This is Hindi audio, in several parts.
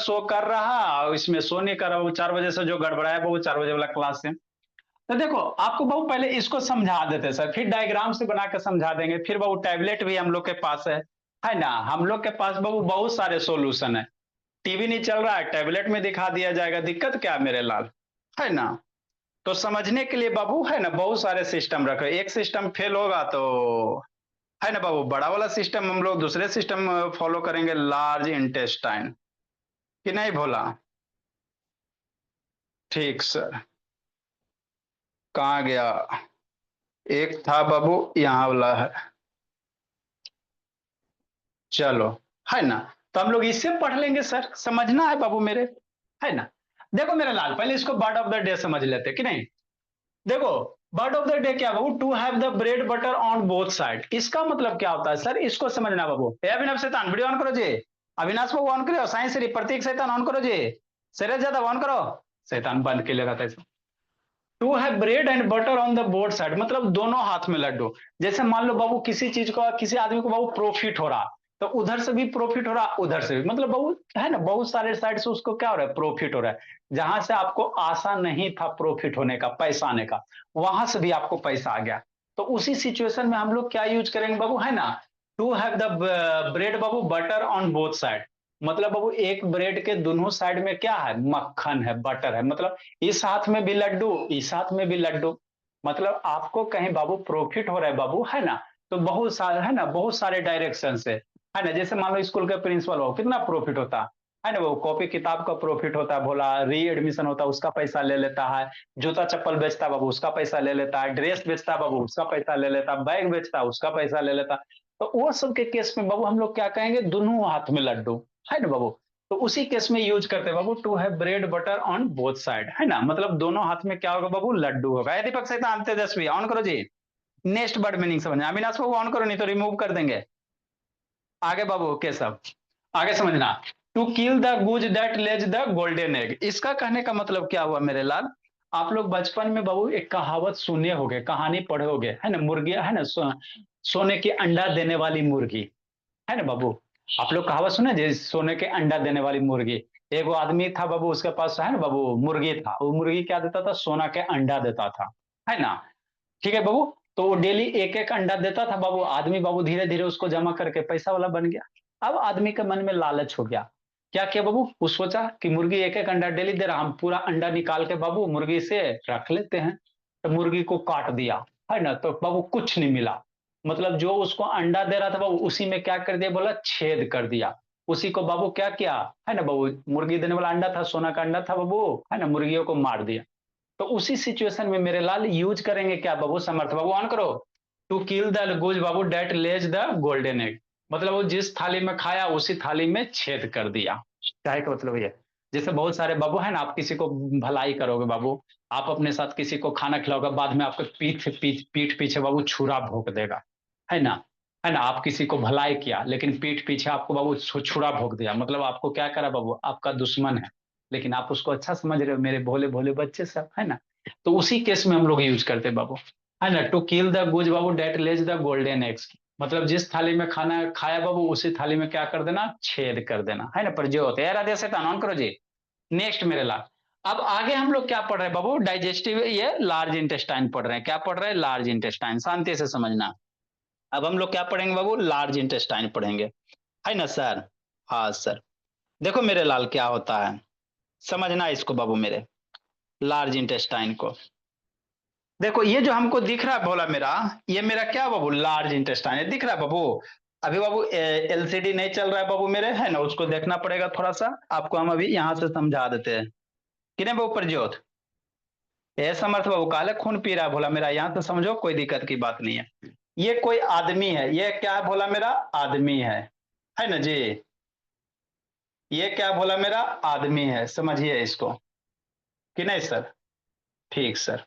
शो कर रहा और इसमें शो नहीं कर रहा, वो 4 बजे से जो गड़बड़ाया वो 4 बजे वाला क्लास से। तो देखो आपको बाबू पहले इसको समझा देते सर, फिर डायग्राम से बना के समझा देंगे, फिर बाबू टैबलेट भी हम लोग के पास है ना। हम लोग के पास बाबू बहुत सारे सोल्यूशन है। टीवी नहीं चल रहा है, टैबलेट में दिखा दिया जाएगा, दिक्कत क्या है मेरे लाल, है ना। तो समझने के लिए बाबू है ना बहुत सारे सिस्टम रखे, एक सिस्टम फेल होगा तो है ना बाबू बड़ा वाला सिस्टम हम लोग दूसरे सिस्टम फॉलो करेंगे, लार्ज इंटेस्टाइन, कि नहीं भोला। ठीक सर। कहाँ गया, एक था बाबू यहाँ वाला है, चलो, है ना। तो हम लोग इससे पढ़ लेंगे सर, समझना है बाबू मेरे, है ना। देखो मेरे लाल पहले इसको बर्ड ऑफ द डे समझ लेते कि नहीं। देखो बर्ड ऑफ द डे क्या बाबू, to have the bread butter on both side, इसका मतलब क्या होता है सर, इसको समझना बाबू। ए अभिनव शैतान वीडियो ऑन करो जी, अविनाश बाबू ऑन करो, साइंस प्रतीक शैतान ऑन करो जी, शैलेश यादव ऑन करो, शैतान बंद के लगा था। टू है bread and butter on the both side, मतलब दोनों हाथ में लड्डू। जैसे मान लो बाबू किसी चीज को, किसी आदमी को बाबू प्रॉफिट हो रहा, तो उधर से भी प्रॉफिट हो रहा, उधर से भी, मतलब बाबू है ना बहुत सारे साइड से उसको क्या हो रहा है, प्रॉफिट हो रहा है। जहां से आपको आशा नहीं था प्रॉफिट होने का, पैसा आने का, वहां से भी आपको पैसा आ गया। तो उसी सिचुएशन में हम लोग क्या यूज करेंगे बाबू, है ना। टू हैव द ब्रेड बाबू बटर ऑन बोथ साइड, मतलब बाबू एक ब्रेड के दोनों साइड में क्या है, मक्खन है, बटर है, मतलब इस हाथ में भी लड्डू, इस हाथ में भी लड्डू। मतलब आपको कहीं बाबू प्रॉफिट हो रहा है बाबू, है ना। तो बहुत सारे है ना, बहुत सारे डायरेक्शन से, है ना। जैसे मान लो स्कूल के प्रिंसिपल हो, कितना प्रॉफिट होता है ना, वो कॉपी किताब का प्रॉफिट होता है, बोला री एडमिशन होता है उसका पैसा ले लेता है, जूता चप्पल बेचता है बाबू उसका पैसा ले लेता है, ड्रेस बेचता है बाबू उसका पैसा ले लेता है, बैग बेचता है उसका पैसा ले लेता है। तो वो सब के केस में बाबू हम लोग क्या कहेंगे, दोनों हाथ में लड्डू, है ना बाबू। तो उसी केस में यूज करते हैं बाबू, to have bread butter on both side, है ना, मतलब दोनों हाथ में क्या होगा बाबू, लड्डू होगा। ए दीपक सैतान तेजस्वी ऑन करो जी, नेक्स्ट वर्ड मीनिंग समझना, अविनाश बाबू ऑन करो नहीं तो रिमूव कर देंगे। आगे बाबू केशव, आगे समझना। टू किल द गुज that Lay's the golden egg, इसका कहने का मतलब क्या हुआ मेरे लाल। आप लोग बचपन में बाबू एक कहावत सुने होगे, कहानी पढ़े होगे, है ना, मुर्गी है ना, सोने की अंडा देने वाली मुर्गी, है ना बाबू। आप लोग कहावत सुने जी, सोने के अंडा देने वाली मुर्गी। एक वो आदमी था बाबू, उसके पास है ना बाबू मुर्गी था, वो मुर्गी क्या देता था, सोना के अंडा देता था, है ना। ठीक है बाबू। तो वो डेली एक एक अंडा देता था बाबू, आदमी बाबू धीरे धीरे उसको जमा करके पैसा वाला बन गया। अब आदमी के मन में लालच हो गया, क्या किया बाबू, वो सोचा कि मुर्गी एक एक अंडा डेली दे रहा, हम पूरा अंडा निकाल के बाबू मुर्गी से रख लेते हैं। तो मुर्गी को काट दिया, है ना, तो बाबू कुछ नहीं मिला। मतलब जो उसको अंडा दे रहा था बाबू, उसी में क्या कर दिया, बोला छेद कर दिया। उसी को बाबू क्या किया, है ना बाबू, मुर्गी देने वाला अंडा था, सोना का अंडा था बाबू, है ना, मुर्गियों को मार दिया। तो उसी सिचुएशन में मेरे लाल यूज करेंगे क्या बाबू, समर्थ बाबू ऑन करो। टू किल द गुज बाबू that lays the golden egg, मतलब वो जिस थाली में खाया उसी थाली में छेद कर दिया। क्या है का मतलब ये, जैसे बहुत सारे बाबू है ना, आप किसी को भलाई करोगे बाबू, आप अपने साथ किसी को खाना खिलाओगे, बाद में आपके पीठ पीछे बाबू छुरा भोंक देगा, है ना। है ना, आप किसी को भलाई किया लेकिन पीठ पीछे आपको बाबू छुरा भोंक दिया, मतलब आपको क्या करा बाबू, आपका दुश्मन है, लेकिन आप उसको अच्छा समझ रहे हो, मेरे भोले भोले बच्चे सब, है ना। तो उसी केस में हम लोग यूज करते हैं बाबू, है ना। टू किल द गुज बाबू that lays the golden eggs, मतलब जिस थाली में खाना खाया बाबू उसी थाली में क्या कर देना, छेद कर देना, है ना। पर जो होते हैं राधे से ऑन करो जी, नेक्स्ट मेरे लाल। अब आगे हम लोग क्या पढ़ रहे हैं बाबू, डाइजेस्टिव, ये लार्ज इंटेस्टाइन पढ़ रहे हैं, क्या पढ़ रहे हैं, लार्ज इंटेस्टाइन, शांति से समझना। अब हम लोग क्या पढ़ेंगे बाबू, लार्ज इंटेस्टाइन पढ़ेंगे, है ना सर। हाँ सर। देखो मेरे लाल क्या होता है, समझना इसको बाबू मेरे, लार्ज इंटेस्टाइन को। देखो ये जो हमको दिख रहा है बोला मेरा, ये मेरा क्या बाबू, लार्ज इंटेस्टाइन है, दिख रहा है बाबू। अभी बाबू एलसीडी नहीं चल रहा है बाबू मेरे, है ना, उसको देखना पड़ेगा थोड़ा सा, आपको हम अभी यहाँ से समझा देते हैं कि नहीं बाबू प्रज्योत। ये समर्थ बाबू काले खून पी रहा है भोला मेरा, यहाँ से समझो कोई दिक्कत की बात नहीं है। ये कोई आदमी है, ये क्या है भोला मेरा, आदमी है ना जी। ये क्या बोला मेरा, आदमी है, समझिए इसको कि नहीं सर। ठीक सर।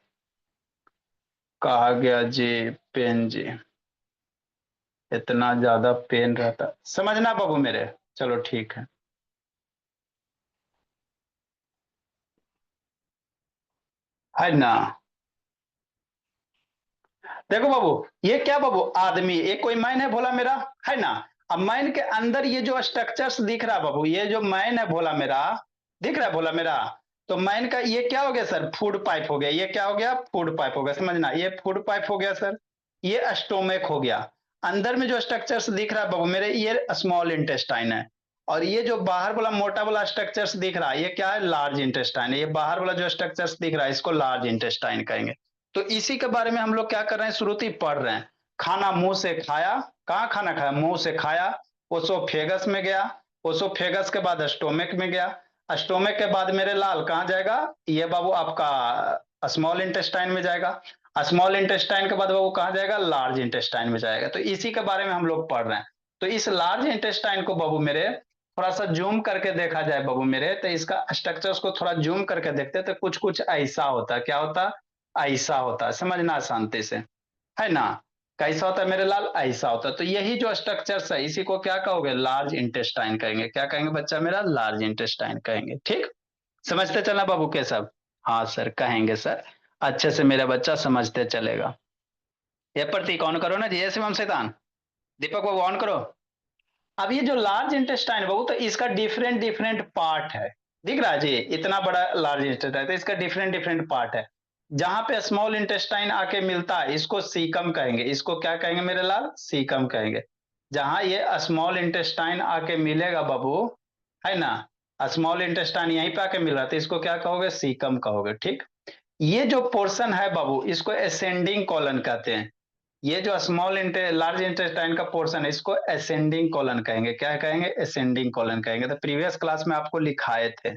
कहा गया जी, पेन जी, इतना ज्यादा पेन रहता, समझना बाबू मेरे, चलो ठीक है ना। देखो बाबू, ये क्या बाबू, आदमी, ये कोई मैन है भोला मेरा, है ना। अब मैन के अंदर ये जो स्ट्रक्चर्स दिख रहा है बाबू, ये जो मैन है भोला मेरा, दिख रहा है भोला मेरा, तो मैन का ये क्या हो गया सर, फूड पाइप हो गया। ये क्या हो गया, फूड पाइप हो गया, समझना, ये फूड पाइप हो गया सर। ये स्टोमक हो गया। अंदर में जो स्ट्रक्चर्स दिख रहा है बाबू मेरे, ये स्मॉल इंटेस्टाइन है। और ये जो बाहर वाला मोटा वाला स्ट्रक्चर्स दिख रहा है, ये क्या है, लार्ज इंटेस्टाइन है। ये बाहर वाला जो स्ट्रक्चर्स दिख रहा है, इसको लार्ज इंटेस्टाइन कहेंगे। तो इसी के बारे में हम लोग क्या कर रहे हैं, श्रुति पढ़ रहे हैं। खाना मुंह से खाया, कहाँ खाना खाया, मुंह से खाया, ओसोफेगस में गया, ओसोफेगस के बाद स्टोमक में गया, स्टोमक के बाद मेरे लाल कहाँ जाएगा, ये बाबू आपका स्मॉल इंटेस्टाइन में जाएगा, स्मॉल इंटेस्टाइन के बाद बाबू कहाँ जाएगा, लार्ज इंटेस्टाइन में जाएगा। तो इसी के बारे में हम लोग पढ़ रहे हैं। तो इस लार्ज इंटेस्टाइन को बाबू मेरे थोड़ा सा जूम करके देखा जाए बाबू मेरे, तो इसका स्ट्रक्चर्स को थोड़ा जूम करके देखते हैं, तो कुछ कुछ ऐसा होता है। क्या होता है, ऐसा होता है, समझना शांति से, है ना। कैसा होता है मेरे लाल, ऐसा होता है। तो यही जो स्ट्रक्चर्स है, इसी को क्या कहोगे, लार्ज इंटेस्टाइन कहेंगे। क्या कहेंगे बच्चा मेरा, लार्ज इंटेस्टाइन कहेंगे। ठीक, समझते चलना बाबू के सब। हाँ सर कहेंगे सर, अच्छे से मेरा बच्चा समझते चलेगा। ये प्रतीक ऑन करो ना जी, ये शिवम शैतान, दीपक बाबू ऑन करो। अब ये जो लार्ज इंटेस्टाइन बाबू, तो इसका डिफरेंट डिफरेंट पार्ट है। दिख रहा है जी, इतना बड़ा लार्ज इंटेस्टाइन, तो इसका डिफरेंट डिफरेंट पार्ट है। जहां पे स्मॉल इंटेस्टाइन आके मिलता है, इसको सीकम कहेंगे। इसको क्या कहेंगे मेरे लाल, सीकम कहेंगे। जहां ये स्मॉल इंटेस्टाइन आके मिलेगा बाबू, है ना, स्मॉल इंटेस्टाइन यहीं पे आके मिल रहा है, तो इसको क्या कहोगे, सीकम कहोगे। ठीक, ये जो पोर्शन है बाबू, इसको असेंडिंग कॉलन कहते हैं। ये जो स्मॉल लार्ज इंटेस्टाइन का पोर्शन है, इसको असेंडिंग कॉलन कहेंगे। क्या कहेंगे, असेंडिंग कॉलन कहेंगे। तो प्रीवियस क्लास में आपको लिखाए थे,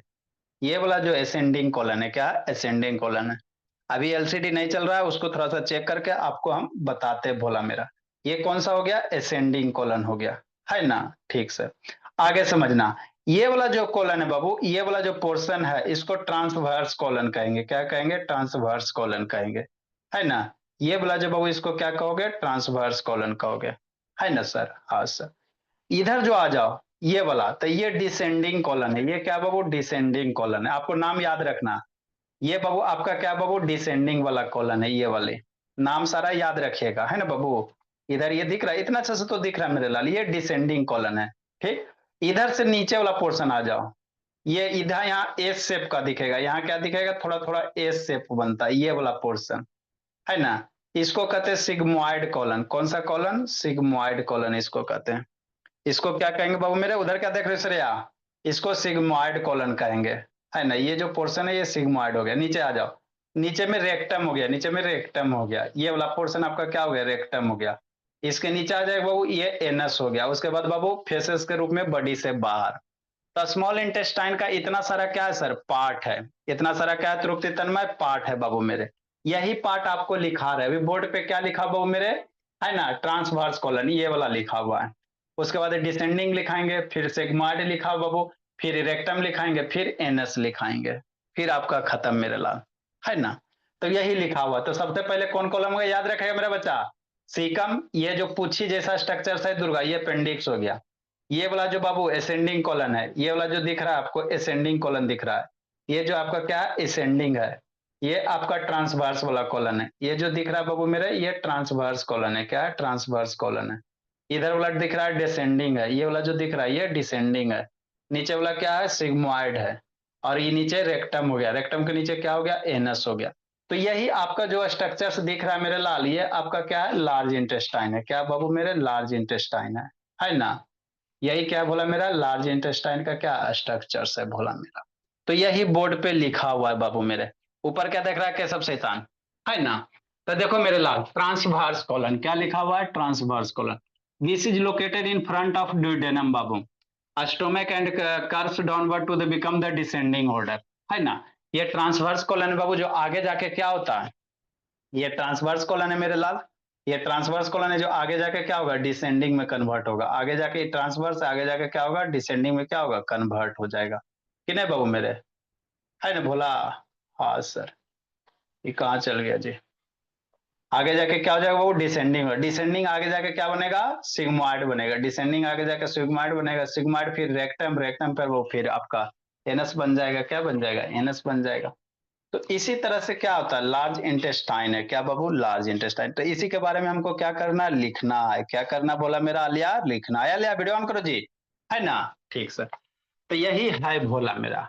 ये वाला जो असेंडिंग कॉलन है, क्या असेंडिंग कॉलन है। अभी एलसीडी नहीं चल रहा है, उसको थोड़ा सा चेक करके आपको हम बताते भोला मेरा। ये कौन सा हो गया, असेंडिंग कॉलन हो गया, है ना। ठीक सर, आगे समझना। ये वाला जो कॉलन है बाबू, ये वाला जो पोर्शन है, इसको ट्रांसवर्स कॉलन कहेंगे। क्या कहेंगे, ट्रांसवर्स कॉलन कहेंगे, है ना। ये वाला जो बाबू, इसको क्या कहोगे, ट्रांसवर्स कॉलन कहोगे, है ना सर। हाँ सर, इधर जो आ जाओ, ये वाला, तो ये डिसेंडिंग कॉलन है। ये क्या बाबू, डिसेंडिंग कॉलन है। आपको नाम याद रखना, ये बाबू आपका क्या बाबू, डिसेंडिंग वाला कॉलन है। ये वाले नाम सारा याद रखिएगा, है ना बाबू। इधर ये दिख रहा है, इतना अच्छा से तो दिख रहा है मेरे लाल, ये डिसेंडिंग कॉलन है। ठीक, इधर से नीचे वाला पोर्शन आ जाओ, ये इधर यहाँ एस शेप का दिखेगा। यहाँ क्या दिखेगा, थोड़ा थोड़ा एस शेप बनता है, ये वाला पोर्शन, है ना। इसको कहते हैं सिग्मोइड कॉलन। कौन सा कॉलन, सिग्मोइड कॉलन इसको कहते हैं। इसको क्या कहेंगे बाबू मेरे, उधर क्या देख रहे हो श्रेया, इसको सिग्मोइड कॉलन कहेंगे, है ना। ये जो पोर्शन है, ये सिग्मोइड हो गया। नीचे आ जाओ, नीचे में रेक्टम हो गया, नीचे में रेक्टम हो गया। ये वाला पोर्शन आपका क्या हो गया, रेक्टम हो गया। इसके नीचे आ जाएगा बाबू, ये एनस हो गया। उसके बाद बाबू फेसेस के रूप में बॉडी से बाहर। तो स्मॉल इंटेस्टाइन का इतना सारा क्या है सर, पार्ट है। इतना सारा क्या है तृप्ति तन्मय, पार्ट है बाबू मेरे। यही पार्ट आपको लिखा रहा है अभी बोर्ड पे, क्या लिखा बाबू मेरे, है ना, ट्रांसवर्स कॉलन, ये वाला लिखा हुआ है। उसके बाद डिसेंडिंग लिखाएंगे, फिर सिग्मॉइड लिखा हुआ बाबू, फिर रेक्टम लिखाएंगे, फिर एनस लिखाएंगे, फिर आपका खत्म मेरे लाल, है ना। तो यही लिखा हुआ। तो सबसे पहले कौन कॉलम होगा, याद रखेगा मेरा बच्चा, सीकम। ये जो पूछी जैसा स्ट्रक्चर है दुर्गा, ये अपेंडिक्स हो गया। ये वाला जो बाबू असेंडिंग कॉलन है, ये वाला जो दिख रहा है आपको, असेंडिंग कॉलन दिख रहा है। ये जो आपका क्या है, असेंडिंग है। ये आपका ट्रांसवर्स वाला कॉलन है। ये जो दिख रहा है बाबू मेरा, ये ट्रांसवर्स कॉलन है। क्या है, ट्रांसवर्स कॉलन है। इधर वाला दिख रहा है डिसेंडिंग है। ये वाला जो दिख रहा है, ये डिसेंडिंग है। नीचे वाला क्या है, सिग्मोइड है। और ये नीचे रेक्टम हो गया। रेक्टम के नीचे क्या हो गया, एनस हो गया। तो यही आपका जो स्ट्रक्चर दिख रहा है मेरे लाल, ये आपका क्या है, लार्ज इंटेस्टाइन है। क्या बाबू मेरे, लार्ज इंटेस्टाइन है ना। यही क्या बोला मेरा, लार्ज इंटेस्टाइन का क्या स्ट्रक्चर्स है बोला मेरा। तो यही बोर्ड पे लिखा हुआ है बाबू मेरे। ऊपर क्या देख रहा है, केशव शैतान, है ना। तो देखो मेरे लाल, ट्रांसवर्स कॉलन, क्या लिखा हुआ है, transverse colon. This is located in front of duodenum बाबू, stomach and curves downward to the become the descending order, है ना। ये ट्रांसवर्स कॉलन है बाबू, जो आगे जाके क्या होता है, ये ट्रांसवर्स कॉलन है मेरे लाल। ये ट्रांसवर्स कॉलन है, जो आगे जाके क्या होगा, डिसेंडिंग में कन्वर्ट होगा। आगे जाके ट्रांसवर्स, आगे जाके क्या होगा, डिसेंडिंग में क्या होगा, कन्वर्ट हो जाएगा, कि नहीं बाबू मेरे, है ना भोला। हाँ सर, ये कहाँ चल गया जी। आगे जाके क्या हो जाएगा वो, डिसेंडिंग। डिसेंडिंग आगे जाके क्या बनेगा, सिग्मोइड बनेगा। डिसेंडिंग आगे जाके सिग्मोइड बनेगा। सिग्मोइड फिर रेक्टम, रेक्टम पर वो फिर आपका एनस बन जाएगा। क्या बन जाएगा, एनस बन जाएगा। तो इसी तरह से क्या होता है, लार्ज इंटेस्टाइन है क्या बाबू, लार्ज इंटेस्टाइन। तो इसी के बारे में हमको क्या करना है, लिखना है। क्या करना बोला मेरा आलिया, लिखना है। आलिया वीडियो ऑन करो जी, है ना। ठीक सर। तो यही है भोला मेरा,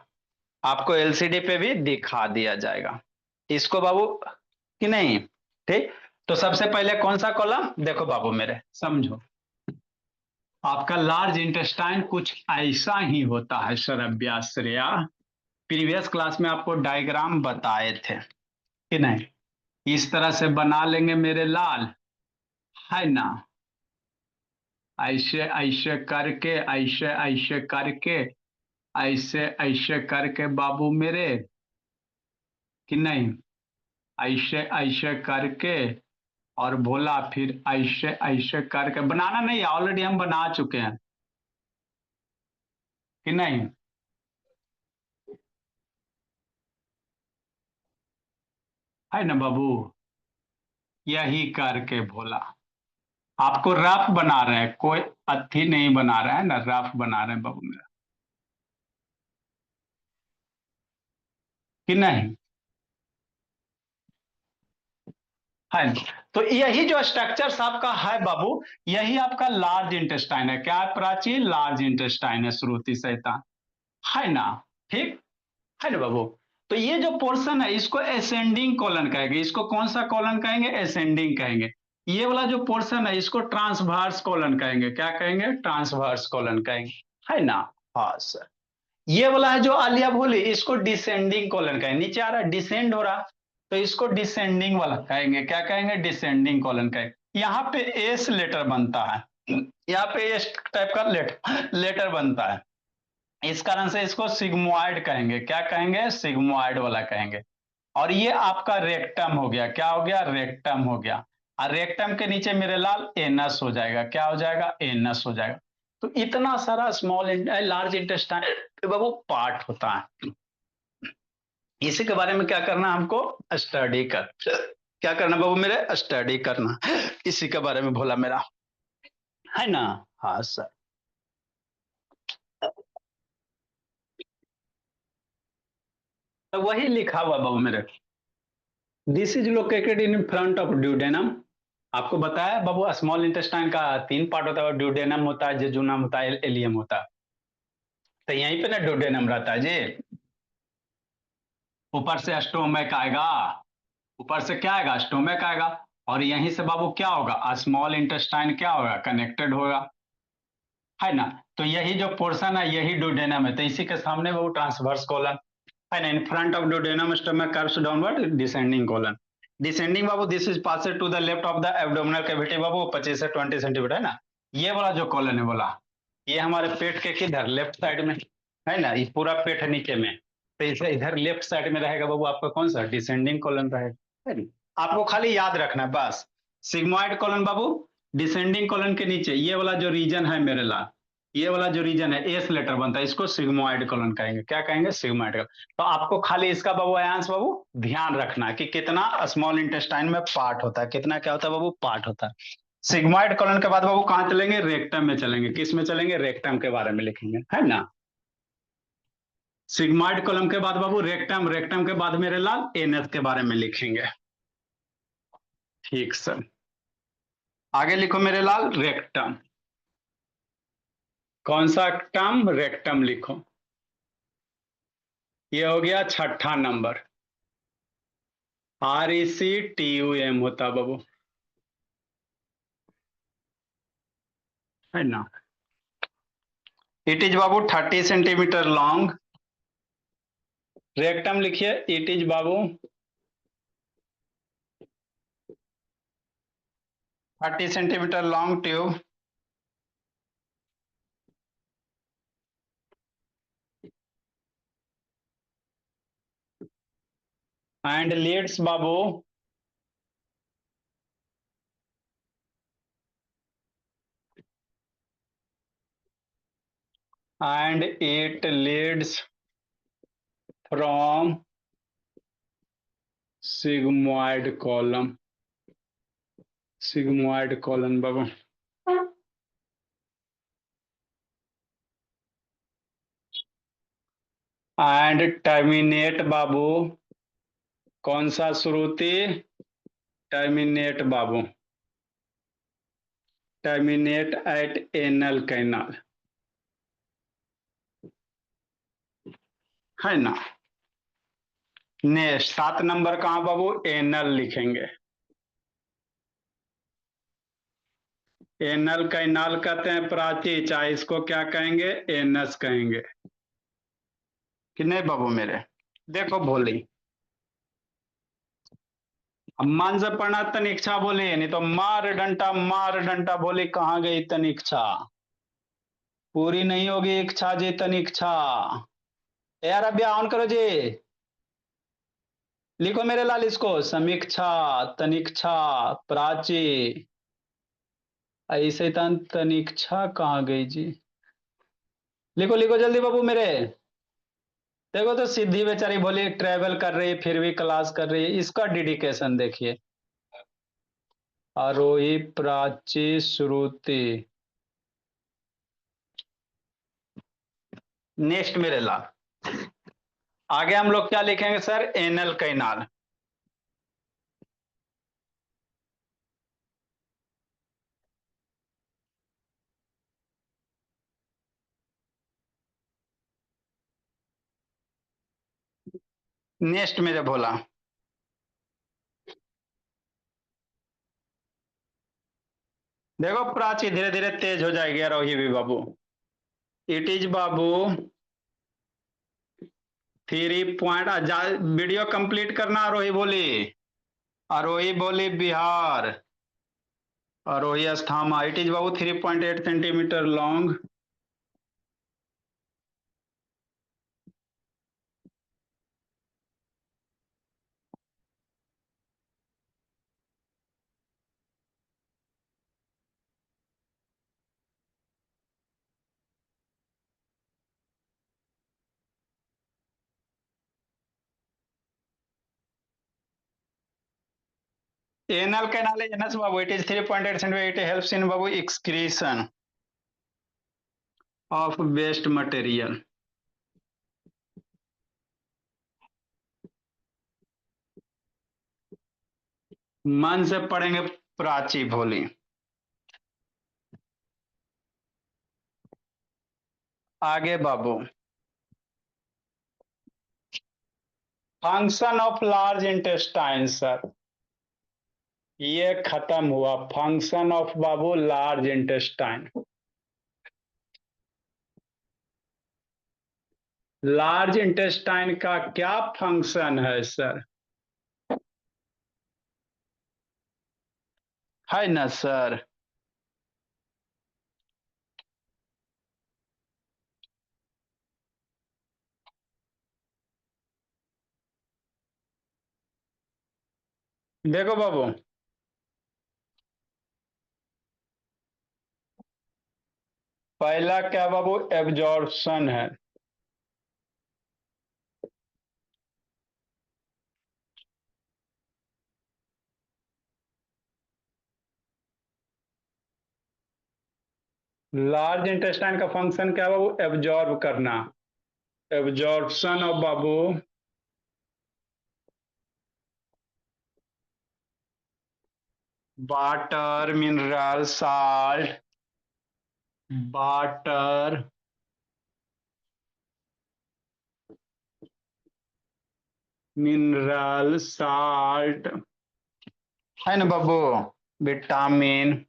आपको एलसीडी पे भी दिखा दिया जाएगा इसको बाबू, कि नहीं। ठीक। तो सबसे पहले कौन सा कॉलम, देखो बाबू मेरे समझो, आपका लार्ज इंटेस्टाइन कुछ ऐसा ही होता है श्रव्या श्रेया। प्रीवियस क्लास में आपको डायग्राम बताए थे कि नहीं। इस तरह से बना लेंगे मेरे लाल, है ना। ऐसे ऐसे करके, ऐसे ऐसे करके, ऐसे ऐसे करके बाबू मेरे, कि नहीं। ऐसे ऐसे करके और बोला, फिर ऐसे ऐसे करके बनाना नहीं, ऑलरेडी हम बना चुके हैं, कि नहीं। है ना बाबू, यही करके बोला। आपको रफ बना रहे हैं, कोई अथी नहीं बना रहा है ना, रफ बना रहे हैं बाबू मेरा, कि नहीं। है। तो यही जो स्ट्रक्चर्स आपका है बाबू, यही आपका लार्ज इंटेस्टाइन है। क्या है प्राचीन, लार्ज इंटेस्टाइन है, श्रुति सहिता, है ना। ठीक है ना बाबू। तो ये जो पोर्शन है इसको असेंडिंग कॉलन कहेंगे। इसको कौन सा कॉलन कहेंगे, असेंडिंग कहेंगे। ये वाला जो पोर्शन है इसको ट्रांसवर्स कॉलन कहेंगे। क्या कहेंगे, ट्रांसवर्स कॉलन कहेंगे, है ना। हाँ सर। ये वाला है जो आलिया बोली, इसको डिसेंडिंग कॉलन कहेंगे। नीचे आ रहा है, डिसेंड हो रहा, तो इसको डिसेंडिंग वाला कहेंगे। क्या कहेंगे, डिसेंडिंग कॉलन कहेंगे। यहाँ पे एस लेटर बनता है, यहाँ पे एस टाइप का लेटर बनता है। इस कारण से इसको सिग्मोइड कहेंगे। क्या कहेंगे, सिग्मोइड वाला कहेंगे। और ये आपका रेक्टम हो गया, क्या हो गया, रेक्टम हो गया। और रेक्टम के नीचे मेरे लाल एनस हो जाएगा। क्या हो जाएगा, एनस हो जाएगा। तो इतना सारा स्मॉल लार्ज इंटेस्टाइन बाबू पार्ट होता है। इसी के बारे में क्या करना हमको, स्टडी कर, क्या करना बाबू मेरे, स्टडी करना। इसी के बारे में बोला मेरा, है ना। हाँ सर। तो वही लिखा हुआ बाबू मेरे, this is located in front of duodenum. आपको बताया बाबू, स्मॉल इंटेस्टाइन का तीन पार्ट होता है, ड्यूडेनम होता है, जेजुनम होता है, एलियम होता है। तो यहीं पे ना ड्यूडेनम रहता है जी। ऊपर से स्टोमक आएगा, ऊपर से क्या आएगा, स्टोमक आएगा। और यहीं से बाबू क्या होगा, स्मॉल इंटेस्टाइन क्या होगा, कनेक्टेड होगा, है ना। तो यही जो पोर्शन है यही ड्यूडेनम है। तो इसी के सामने वो ट्रांसवर्स कॉलन है ना। In front of duodenum stomach curves downward descending colon. Descending बाबू, this is passed to the left of the abdominal cavity बाबू, 25 से 20 सेंटीमीटर, है ना। ये वाला जो कॉलन है बोला, ये हमारे पेट के किधर, लेफ्ट साइड में, है ना। ये पूरा पेट है नीचे में, तो इसे इधर लेफ्ट साइड में रहेगा बाबू आपका कौन सा, डिसेंडिंग कॉलन रहेगा, है ना। आपको खाली याद रखना है बस। सिग्मोइड कॉलन बाबू, डिसेंडिंग कॉलन के नीचे ये वाला जो रीजन है मेरे लाल, ये वाला जो रीजन है एस लेटर बनता है, इसको सिग्मोइड कॉलन कहेंगे। क्या कहेंगे, सिग्मोइड कॉलन। तो आपको खाली इसका बाबू आयांश बाबू ध्यान रखना है कि कितना स्मॉल इंटेस्टाइन में पार्ट होता है, कितना क्या होता है बाबू, पार्ट होता है। सिग्मोइड कॉलन के बाद बाबू कहाँ चलेंगे, रेक्टम में चलेंगे। किस में चलेंगे, रेक्टम के बारे में लिखेंगे, है ना। सिग्मोइड कॉलम के बाद बाबू रेक्टम, रेक्टम के बाद मेरे लाल एनएस के बारे में लिखेंगे। ठीक सर। आगे लिखो मेरे लाल, रेक्टम। कौन सा टर्म, रेक्टम लिखो। ये हो गया छठा नंबर। RECTUM होता बाबू, है ना। इट इज बाबू 30 सेंटीमीटर लॉन्ग। रेक्टम लिखिए, इट इज बाबू 30 centimetre long tube and leads बाबू and it leads from sigmoid column, sigmoid column बाबू। एंड टर्मिनेट बाबू कौन सा श्रुति? टर्मिनेट बाबू, टर्मिनेट एट एनल कैनाल, है ना। नेक्स्ट 7 नंबर कहां बाबू? एनल लिखेंगे। एनल कैनाल कहते हैं प्राची, चाहे इसको क्या कहेंगे? एनस कहेंगे कि नहीं बाबू मेरे? देखो भोली, मन से पढ़ना तनिक्षा बोली, नहीं तो मार डंटा बोली। कहाँ गई तनिक्षा? पूरी नहीं होगी इच्छा जी तनिक्षा। यार अब ऑन करो जी, लिखो मेरे लाल इसको। समीक्षा, तनिक्षा, प्राची, ऐसे तनिक्षा कहाँ गई जी? लिखो लिखो जल्दी बाबू मेरे। देखो तो सिद्धि बेचारी बोली ट्रेवल कर रही फिर भी क्लास कर रही है, इसका डेडिकेशन देखिए। आरोही, प्राची, श्रुति। नेक्स्ट मेरे लाल, आगे हम लोग क्या लिखेंगे सर? Anal canal. नेक्स्ट मेरे भोला, देखो प्राची धीरे धीरे तेज हो जाएगी। आरोही भी बाबू, इट इज बाबू 3 पॉइंट। वीडियो कंप्लीट करना। आरोही बोली, आरोही बोली Bihar, Arohi asthma. It is बाबू 3.8 centimetre long. Anal canal is anus babu. It is 3.8 centimeter. It helps in babu excretion of waste material. मन से पढ़ेंगे प्राची भोली। आगे बाबू, function of large intestine sir, ये खत्म हुआ। फंक्शन ऑफ बाबू लार्ज इंटेस्टाइन। लार्ज इंटेस्टाइन का क्या फंक्शन है सर? है ना सर? देखो बाबू, पहला क्या बाबू? एब्जॉर्प्शन है। लार्ज इंटेस्टाइन का फंक्शन क्या बाबू? एब्जॉर्ब करना। एब्जॉर्प्शन ऑफ बाबू water, mineral, salt, water, mineral, salt, है ना बाबू, विटामिन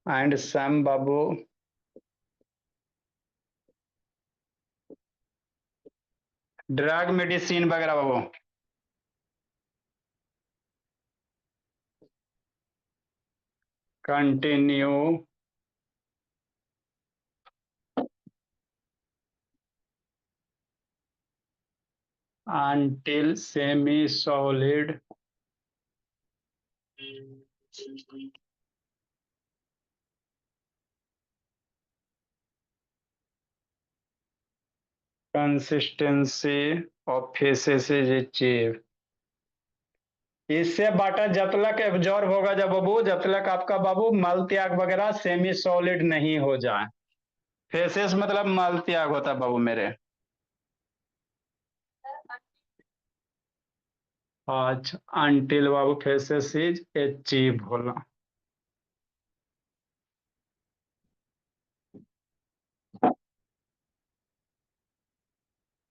एंड सम बाबू ड्रग मेडिसिन वगैरह बाबू। Continue until semi solid consistency of feces is achieved। इससे बाटा जब तक एब्जॉर्ब होगा जब बाबू, जब तक आपका बाबू मल त्याग वगैरह सेमी सॉलिड नहीं हो जाए। फेसेस मतलब मल त्याग होता है बाबू मेरे। अच्छा, until Babu faces is achieve बोला।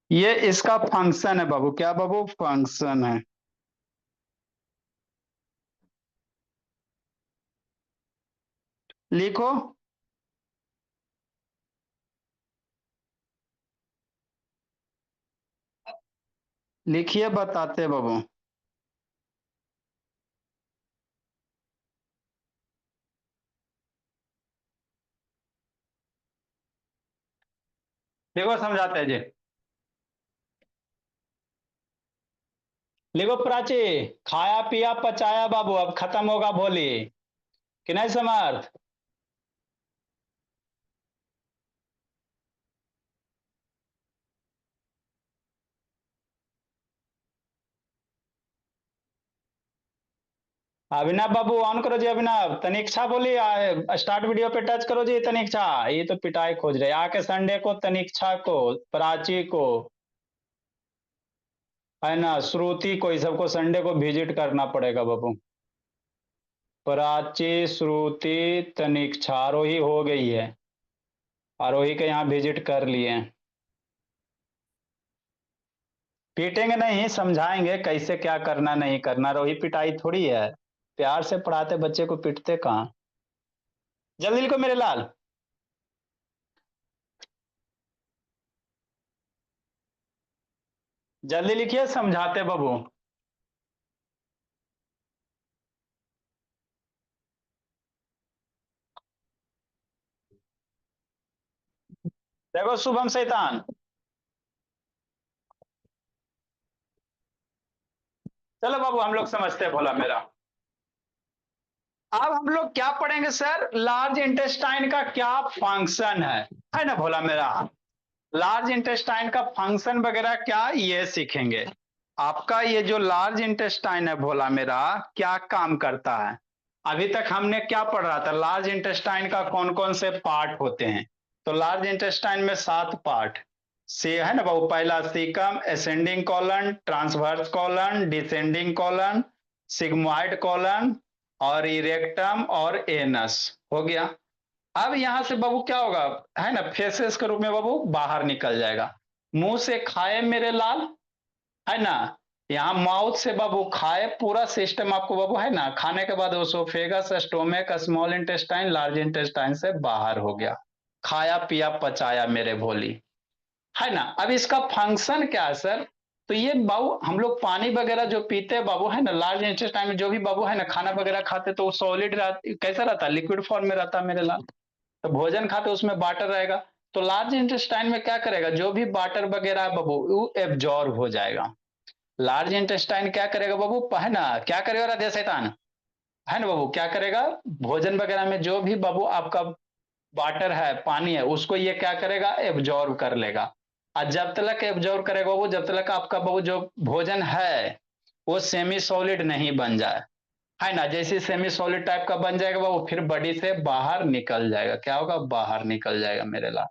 ये इसका फंक्शन है बाबू, क्या बाबू फंक्शन है। लिखो। लिखिए बताते बाबू। देखो समझाते हैं जी। लिखो प्राची। खाया पिया पचाया बाबू, अब खत्म होगा भोली। कि नहीं समर्थ। अभिनव बाबू ऑन करो जी, अभिनव तनिक्षा बोली स्टार्ट वीडियो पे टच करो जी तनिक्षा। ये तो पिटाई खोज रहे आके संडे को तनिक्षा को, प्राची को, है ना, श्रुति को, इस सबको संडे को विजिट करना पड़ेगा बाबू। प्राची, श्रुति, तनिक्षा, आरोही हो गई है। आरोही के यहाँ विजिट कर लिए हैं। पीटेंगे नहीं, समझाएंगे कैसे क्या करना नहीं करना, रोही पिटाई थोड़ी है। प्यार से पढ़ाते बच्चे को पीटते कहाँ। जल्दी लिखो मेरे लाल। जल्दी लिखिए समझाते बाबू। देखो शुभम शैतान। चलो बाबू हम लोग समझते हैं भोला मेरा। अब हम लोग क्या पढ़ेंगे सर, लार्ज इंटेस्टाइन का क्या फंक्शन है ना भोला मेरा। लार्ज इंटेस्टाइन का फंक्शन वगैरह क्या ये सीखेंगे। आपका ये जो लार्ज इंटेस्टाइन है भोला मेरा, क्या काम करता है। अभी तक हमने क्या पढ़ रहा था, लार्ज इंटेस्टाइन का कौन कौन से पार्ट होते हैं। तो लार्ज इंटेस्टाइन में 7 पार्ट से है ना बाबू। पहला caecum, ascending colon, transverse colon, descending colon, sigmoid colon, और इरेक्टम और एनस हो गया। अब यहां से बाबू क्या होगा, है ना, फेसेस के रूप में बाबू बाहर निकल जाएगा। मुंह से खाए मेरे लाल, है ना। यहाँ माउथ से बाबू खाए, पूरा सिस्टम आपको बाबू है ना, खाने के बाद oesophagus, stomach, small intestine, large intestine से बाहर हो गया। खाया पिया पचाया मेरे भोली, है ना। अब इसका फंक्शन क्या है सर। तो ये बाबू हम लोग पानी वगैरह जो पीते हैं बाबू, है ना, लार्ज इंटेस्टाइन में जो भी बाबू है ना खाना वगैरह खाते, तो वो सॉलिड कैसा रहता है, लिक्विड फॉर्म में रहता है मेरे लाल। तो भोजन खाते उसमें वाटर रहेगा। तो लार्ज इंटेस्टाइन में क्या करेगा, जो भी वाटर वगैरह है बाबू वो एब्जॉर्ब हो जाएगा। लार्ज इंटेस्टाइन क्या करेगा बाबू, है ना, क्या करेगा राधे शैतान, है ना बाबू, क्या करेगा। भोजन वगैरह में जो भी बाबू आपका वाटर है, पानी है, उसको ये क्या करेगा, एब्जॉर्ब कर लेगा। और जब तक एब्जॉर्ब करेगा बाबू, जब तक आपका बाबू जो भोजन है वो सेमी सॉलिड नहीं बन जाए, है ना। जैसे सेमी सॉलिड टाइप का बन जाएगा बाबू, फिर बॉडी से बाहर निकल जाएगा। क्या होगा, बाहर निकल जाएगा मेरे लाल,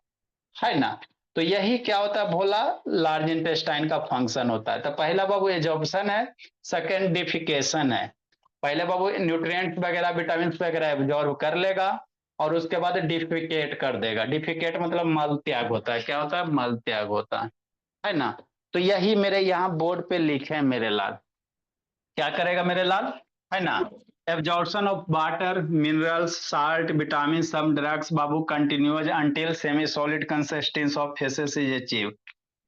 है ना। तो यही क्या होता है भोला, लार्ज इंटेस्टाइन का फंक्शन होता है। तो पहला बाबू एजॉर्प्शन है, सेकेंड डिफिकेशन है। पहले बाबू न्यूट्रिएंट्स वगैरह विटामिन वगैरह एब्जॉर्ब कर लेगा, और उसके बाद डिफिकेट कर देगा। डिफिकेट मतलब मल त्याग होता है, क्या होता है, मल त्याग होता है ना। तो यही मेरे यहाँ बोर्ड पे लिखे हैं मेरे लाल। क्या करेगा मेरे लाल, है ना। Absorption of water, minerals, salt, vitamin, some drugs बाबू continues until semi solid consistence of faeces is achieve.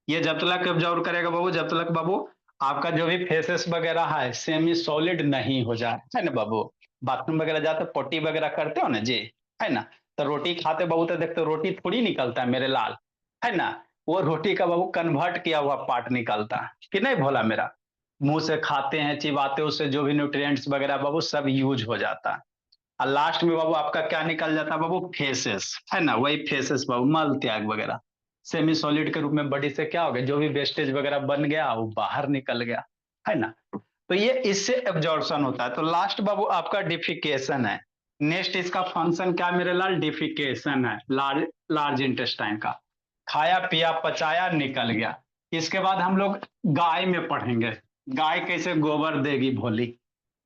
ये जब तक एब्जॉर्ब करेगा बाबू, जब तक बाबू आपका जो भी फेसेस वगैरह है सेमी सॉलिड नहीं हो जाए, है ना बाबू। बाथरूम वगैरह जाते पोटी वगैरह करते हो ना जी, है ना। तो रोटी खाते बाबू तो देखते रोटी थोड़ी निकलता है मेरे लाल, है ना। वो रोटी का बाबू कन्वर्ट किया हुआ पार्ट निकलता है कि नहीं भोला मेरा। मुंह से खाते हैं चिबाते, उससे जो भी न्यूट्रिएंट्स वगैरह बाबू सब यूज हो जाता है। और लास्ट में बाबू आपका क्या निकल जाता है बाबू, फेसेस, है ना, वही फेसेस बाबू, मल त्याग वगैरह सेमी सॉलिड के रूप में बॉडी से क्या हो गया, जो भी वेस्टेज वगैरह बन गया वो बाहर निकल गया, है ना। तो ये इससे एब्जॉर्प्शन होता है। तो लास्ट बाबू आपका डिफिकेशन है। नेक्स्ट इसका फंक्शन क्या मेरे लाल, डिफिकेशन है, लार्ज इंटेस्टाइन का। खाया पिया पचाया निकल गया। इसके बाद हम लोग गाय में पढ़ेंगे, गाय कैसे गोबर देगी भोली,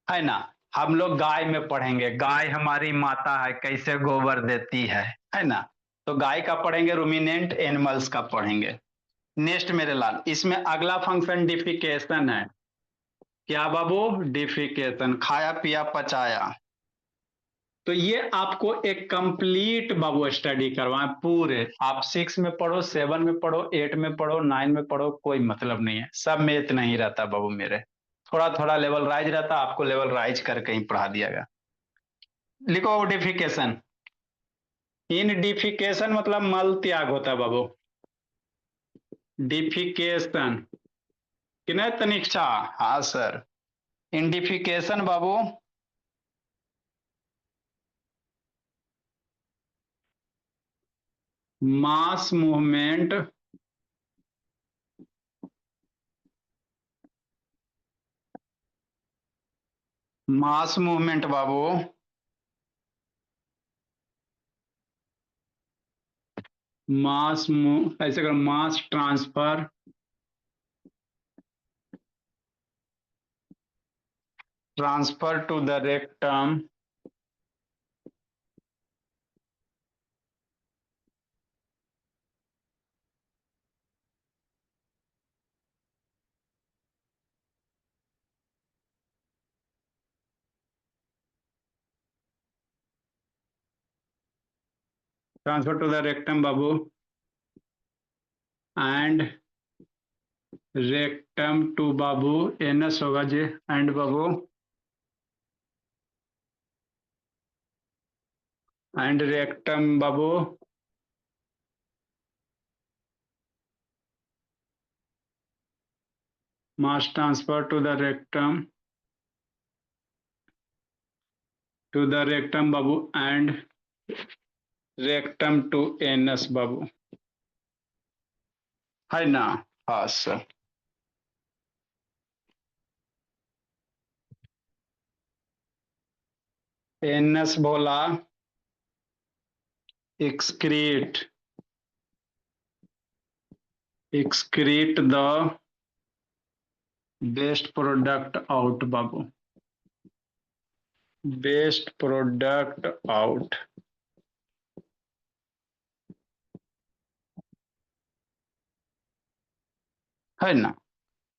है ना। हम लोग गाय में पढ़ेंगे, गाय हमारी माता है, कैसे गोबर देती है ना। तो गाय का पढ़ेंगे, रूमिनेंट एनिमल्स का पढ़ेंगे। नेक्स्ट मेरे लाल, इसमें अगला फंक्शन डिफिकेशन है। क्या बाबू, डिफिकेशन, खाया पिया पचाया। तो ये आपको एक कंप्लीट बाबू स्टडी करवाएं पूरे। आप 6 में पढ़ो, 7 में पढ़ो, 8 में पढ़ो, 9 में पढ़ो, कोई मतलब नहीं है। सब में इतना ही रहता बाबू मेरे, थोड़ा थोड़ा लेवल राइज रहता, आपको लेवल राइज करके ही पढ़ा दिया गया। लिखो डिफिकेशन। इन डिफिकेशन मतलब मल त्याग होता है बाबू। डिफिकेशन किन्हें तनिक्षा, हाँ सर। इन डिफिकेशन बाबू मास मूवमेंट बाबू ऐसे कर, mass transfer to the rectum बाबू एंड रेक्टम टू बाबू एनएस होगा जी, एंड बाबू एंड रेक्टम बाबू mass transfer to the rectum बाबू एंड रेक्टम टू एनएस बाबू, है ना। हाँ सर। एनएस बोला excrete the waste product out बाबू, बेस्ट प्रोडक्ट आउट, है ना।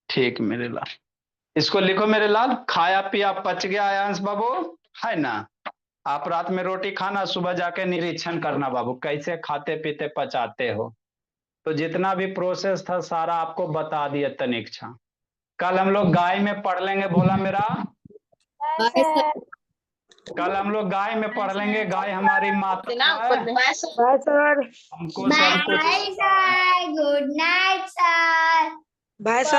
ठीक मेरे लाल, इसको लिखो मेरे लाल, खाया पिया पच गया आयांश बाबू, है ना। आप रात में रोटी खाना, सुबह जाके निरीक्षण करना बाबू, कैसे खाते पीते पचाते हो। तो जितना भी प्रोसेस था सारा आपको बता दिया तनिक्षा। कल हम लोग गाय में पढ़ लेंगे, बोला मेरा। कल हम लोग गाय में पढ़ लेंगे, गाय हमारी माता है, हमको सब कुछ। Good night sir. Bye sir.